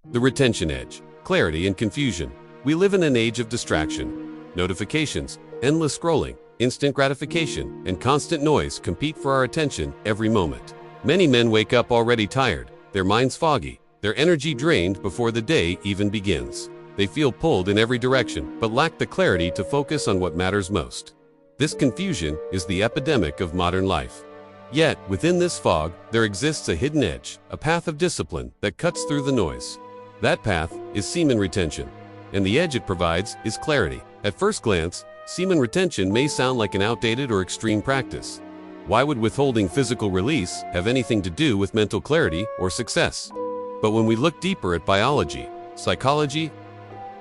The retention edge, clarity and confusion. We live in an age of distraction. Notifications, endless scrolling, instant gratification, and constant noise compete for our attention every moment. Many men wake up already tired, their minds foggy, their energy drained before the day even begins. They feel pulled in every direction, but lack the clarity to focus on what matters most. This confusion is the epidemic of modern life. Yet, within this fog, there exists a hidden edge, a path of discipline that cuts through the noise. That path is semen retention, and the edge it provides is clarity. At first glance, semen retention may sound like an outdated or extreme practice. Why would withholding physical release have anything to do with mental clarity or success? But when we look deeper at biology, psychology,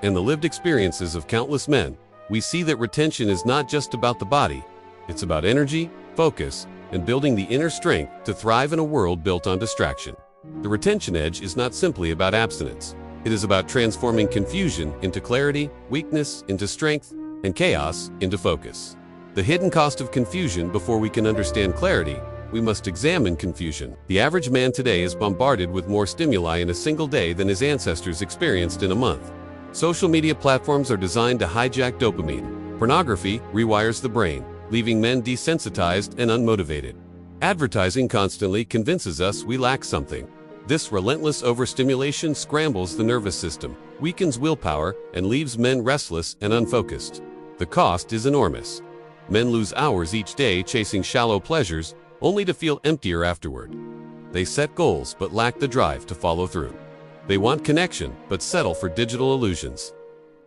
and the lived experiences of countless men, we see that retention is not just about the body, it's about energy, focus, and building the inner strength to thrive in a world built on distraction. The retention edge is not simply about abstinence. It is about transforming confusion into clarity, weakness into strength, and chaos into focus. The hidden cost of confusion. Before we can understand clarity, we must examine confusion. The average man today is bombarded with more stimuli in a single day than his ancestors experienced in a month. Social media platforms are designed to hijack dopamine. Pornography rewires the brain, leaving men desensitized and unmotivated. Advertising constantly convinces us we lack something. This relentless overstimulation scrambles the nervous system, weakens willpower, and leaves men restless and unfocused. The cost is enormous. Men lose hours each day chasing shallow pleasures, only to feel emptier afterward. They set goals but lack the drive to follow through. They want connection but settle for digital illusions.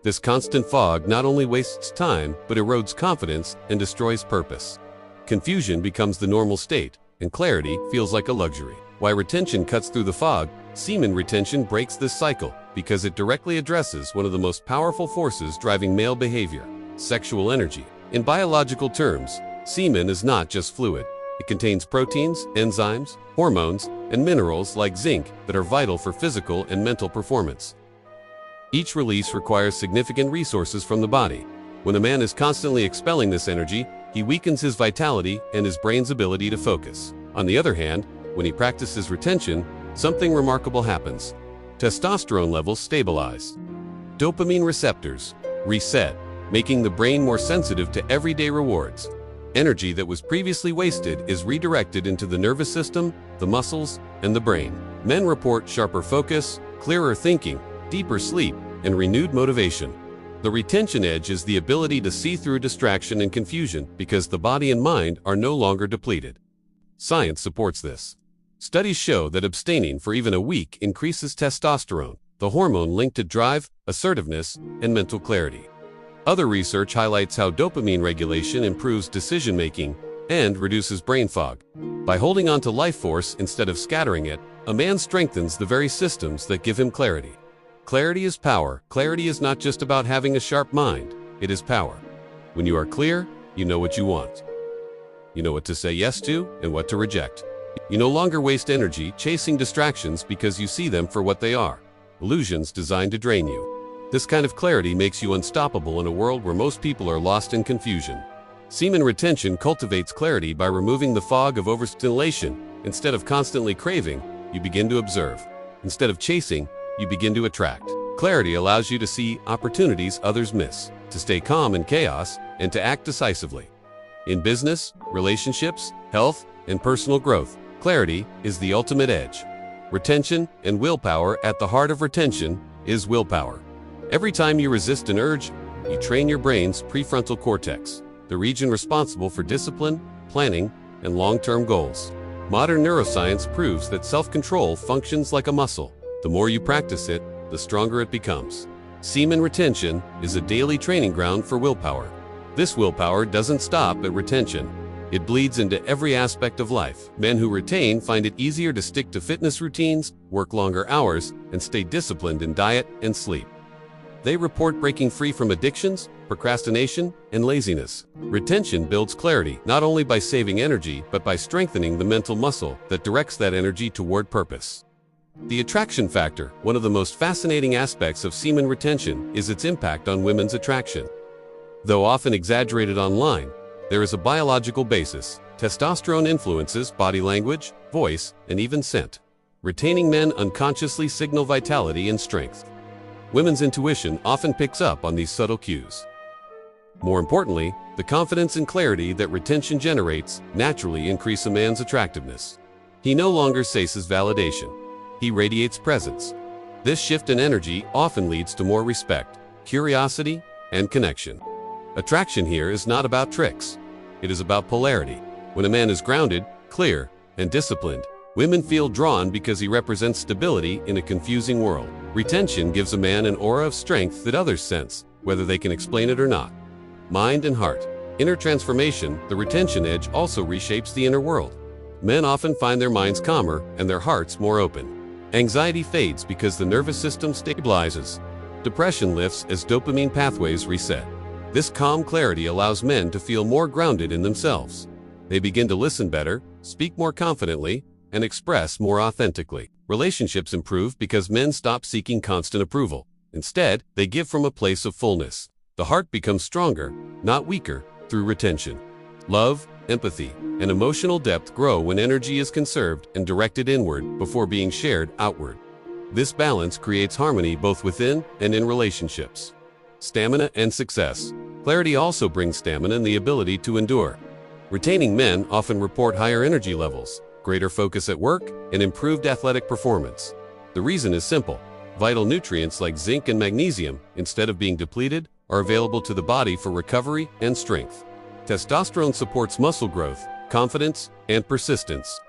This constant fog not only wastes time but erodes confidence and destroys purpose. Confusion becomes the normal state, and clarity feels like a luxury. Why retention cuts through the fog? Semen retention breaks this cycle because it directly addresses one of the most powerful forces driving male behavior: sexual energy. In biological terms, semen is not just fluid. It contains proteins, enzymes, hormones, and minerals like zinc that are vital for physical and mental performance. Each release requires significant resources from the body. When a man is constantly expelling this energy, he weakens his vitality and his brain's ability to focus. On the other hand, when he practices retention, something remarkable happens. Testosterone levels stabilize. Dopamine receptors reset, making the brain more sensitive to everyday rewards. Energy that was previously wasted is redirected into the nervous system, the muscles, and the brain. Men report sharper focus, clearer thinking, deeper sleep, and renewed motivation. The retention edge is the ability to see through distraction and confusion because the body and mind are no longer depleted. Science supports this. Studies show that abstaining for even a week increases testosterone, the hormone linked to drive, assertiveness, and mental clarity. Other research highlights how dopamine regulation improves decision-making and reduces brain fog. By holding on to life force instead of scattering it, a man strengthens the very systems that give him clarity. Clarity is power. Clarity is not just about having a sharp mind, it is power. When you are clear, you know what you want. You know what to say yes to and what to reject. You no longer waste energy chasing distractions because you see them for what they are: illusions designed to drain you. This kind of clarity makes you unstoppable in a world where most people are lost in confusion. Semen retention cultivates clarity by removing the fog of overstimulation. Instead of constantly craving, you begin to observe. Instead of chasing, you begin to attract. Clarity allows you to see opportunities others miss, to stay calm in chaos, and to act decisively. In business, relationships, health, and personal growth, clarity is the ultimate edge. Retention and willpower. At the heart of retention is willpower. Every time you resist an urge, you train your brain's prefrontal cortex, the region responsible for discipline, planning, and long-term goals. Modern neuroscience proves that self-control functions like a muscle. The more you practice it, the stronger it becomes. Semen retention is a daily training ground for willpower. This willpower doesn't stop at retention. It bleeds into every aspect of life. Men who retain find it easier to stick to fitness routines, work longer hours, and stay disciplined in diet and sleep. They report breaking free from addictions, procrastination, and laziness. Retention builds clarity not only by saving energy, but by strengthening the mental muscle that directs that energy toward purpose. The attraction factor. One of the most fascinating aspects of semen retention is its impact on women's attraction. Though often exaggerated online, there is a biological basis. Testosterone influences body language, voice, and even scent. Retaining men unconsciously signal vitality and strength. Women's intuition often picks up on these subtle cues. More importantly, the confidence and clarity that retention generates naturally increase a man's attractiveness. He no longer chases validation. He radiates presence. This shift in energy often leads to more respect, curiosity, and connection. Attraction here is not about tricks. It is about polarity. When a man is grounded, clear, and disciplined, women feel drawn because he represents stability in a confusing world. Retention gives a man an aura of strength that others sense, whether they can explain it or not. Mind and heart. Inner transformation, the retention edge also reshapes the inner world. Men often find their minds calmer and their hearts more open. Anxiety fades because the nervous system stabilizes. Depression lifts as dopamine pathways reset. This calm clarity allows men to feel more grounded in themselves. They begin to listen better, speak more confidently, and express more authentically. Relationships improve because men stop seeking constant approval. Instead, they give from a place of fullness. The heart becomes stronger, not weaker, through retention. Love, empathy, and emotional depth grow when energy is conserved and directed inward before being shared outward. This balance creates harmony both within and in relationships. Stamina and success. Clarity also brings stamina and the ability to endure. Retaining men often report higher energy levels, greater focus at work, and improved athletic performance. The reason is simple. Vital nutrients like zinc and magnesium, instead of being depleted, are available to the body for recovery and strength. Testosterone supports muscle growth, confidence, and persistence.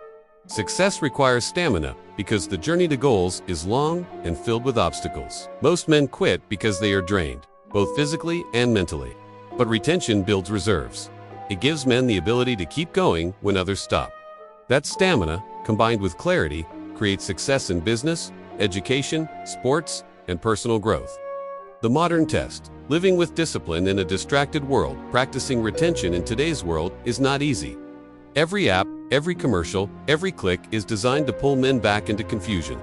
Success requires stamina because the journey to goals is long and filled with obstacles. Most men quit because they are drained, both physically and mentally. But retention builds reserves. It gives men the ability to keep going when others stop. That stamina, combined with clarity, creates success in business, education, sports, and personal growth. The modern test. Living with discipline in a distracted world, practicing retention in today's world is not easy. Every app, every commercial, every click is designed to pull men back into confusion.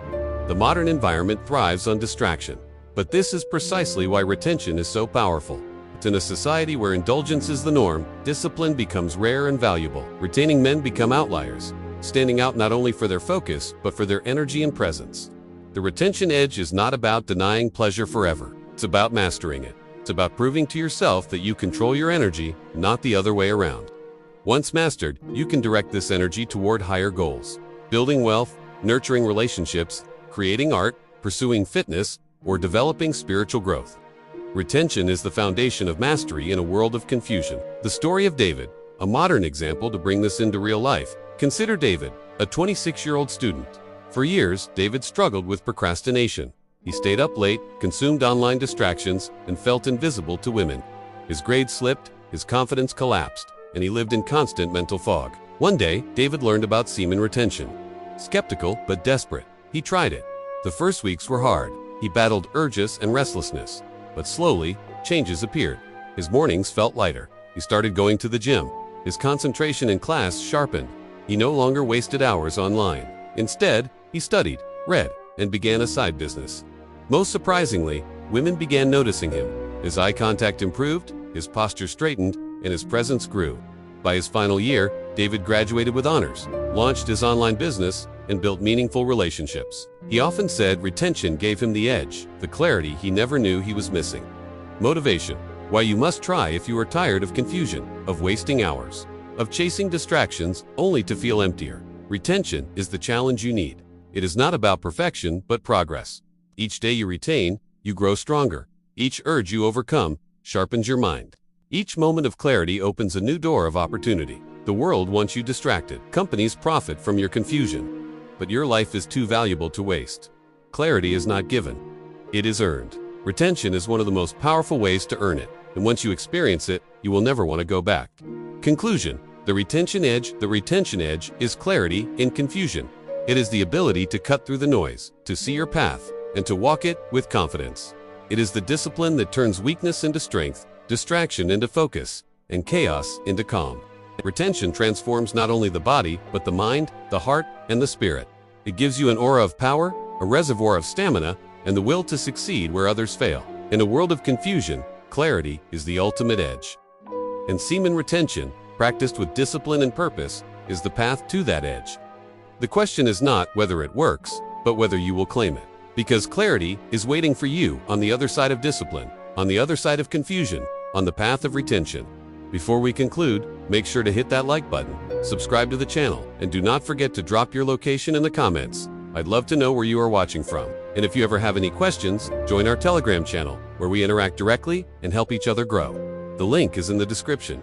The modern environment thrives on distraction. But this is precisely why retention is so powerful. In a society where indulgence is the norm, discipline becomes rare and valuable. Retaining men become outliers, standing out not only for their focus, but for their energy and presence. The retention edge is not about denying pleasure forever. It's about mastering it. It's about proving to yourself that you control your energy, not the other way around. Once mastered, you can direct this energy toward higher goals. Building wealth, nurturing relationships, creating art, pursuing fitness, or developing spiritual growth. Retention is the foundation of mastery in a world of confusion. The story of David, a modern example to bring this into real life. Consider David, a 26-year-old student. For years, David struggled with procrastination. He stayed up late, consumed online distractions, and felt invisible to women. His grades slipped, his confidence collapsed, and he lived in constant mental fog. One day, David learned about semen retention. Skeptical but desperate, he tried it. The first weeks were hard. He battled urges and restlessness. But slowly, changes appeared. His mornings felt lighter. He started going to the gym. His concentration in class sharpened. He no longer wasted hours online. Instead, he studied, read, and began a side business. Most surprisingly, women began noticing him. His eye contact improved, his posture straightened, and his presence grew. By his final year, David graduated with honors, launched his online business, and built meaningful relationships. He often said retention gave him the edge, the clarity he never knew he was missing. Motivation. Why you must try if you are tired of confusion, of wasting hours, of chasing distractions only to feel emptier. Retention is the challenge you need. It is not about perfection, but progress. Each day you retain, you grow stronger. Each urge you overcome sharpens your mind. Each moment of clarity opens a new door of opportunity. The world wants you distracted. Companies profit from your confusion. But your life is too valuable to waste. Clarity is not given. It is earned. Retention is one of the most powerful ways to earn it. And once you experience it, you will never want to go back. Conclusion. The retention edge is clarity in confusion. It is the ability to cut through the noise, to see your path, and to walk it with confidence. It is the discipline that turns weakness into strength, distraction into focus, and chaos into calm. Retention transforms not only the body, but the mind, the heart, and the spirit. It gives you an aura of power, a reservoir of stamina, and the will to succeed where others fail. In a world of confusion, clarity is the ultimate edge. And semen retention, practiced with discipline and purpose, is the path to that edge. The question is not whether it works, but whether you will claim it. Because clarity is waiting for you on the other side of discipline, on the other side of confusion, on the path of retention. Before we conclude, make sure to hit that like button, subscribe to the channel, and do not forget to drop your location in the comments. I'd love to know where you are watching from. And if you ever have any questions, join our Telegram channel, where we interact directly and help each other grow. The link is in the description.